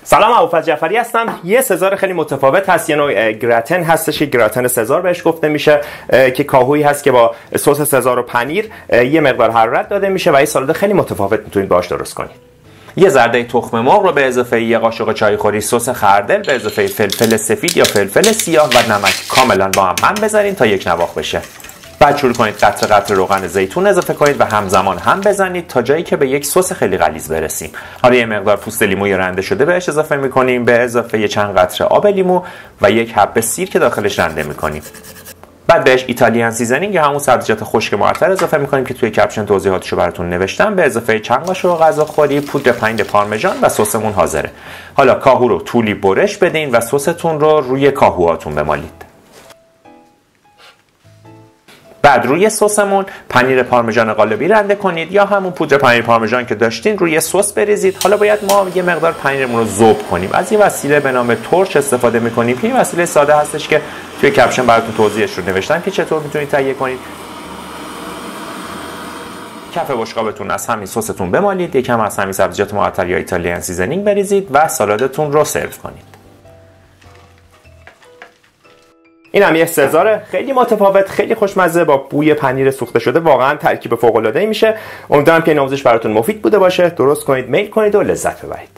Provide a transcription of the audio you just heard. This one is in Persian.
سلام، ابوالفضل جعفری هستم. یه سزار خیلی متفاوت هست، یه نوع گراتن هستش، گراتن سزار بهش گفته میشه که کاهویی هست که با سس سزار و پنیر یه مقدار حرارت داده میشه و یه سالاد خیلی متفاوت میتونید باهاش درست کنید. یه زرده تخم مرغ رو به اضافه یه قاشق چایخوری سس خردل به اضافه فلفل سفید یا فلفل سیاه و نمک کاملا با هم بزنید تا یک نواخت بشه. بعد شروع کنید قطره قطره روغن زیتون اضافه کنید و همزمان هم بزنید تا جایی که به یک سس خیلی غلیظ برسیم. حالا یه مقدار پوست لیموی رنده شده بهش اضافه می‌کنیم به اضافه یه چند قطره آب لیمو و یک حبه سیر که داخلش رنده می‌کنیم. بعد بهش ایتالیان سیزنینگ یا همون سبزیجات خشک معطر اضافه می‌کنیم که توی کپشن توضیحاتشو براتون نوشتم. به اضافه چند قاشق غذاخوری پودر پنیر پارمژان و سسمون حاضره. حالا کاهو رو طولی برش بدین و سستون رو روی کاهوهاتون بمالید. بعد روی سسمون پنیر پارمژان قالبی رنده کنید یا همون پودر پنیر پارمژان که داشتین روی سس بریزید. حالا باید ما یه مقدار پنیرمون رو ذوب کنیم. از یه وسیله به نام تورش استفاده می‌کنیم که این وسیله ساده هستش که توی کپشن براتون توضیحش رو نوشتم که چطور میتونید تهیه کنید. کف بشقابتون از همین سستون بمالید، یکم از همین سبزیجات معطر یا ایتالیان سیزنینگ بریزید و سالادتون رو سرو کنید. این هم یه سزار خیلی متفاوت، خیلی خوشمزه با بوی پنیر سوخته شده. واقعا ترکیب فوق‌العاده‌ای میشه. امیدوارم که این آموزش براتون مفید بوده باشه. درست کنید، میل کنید و لذت ببرید.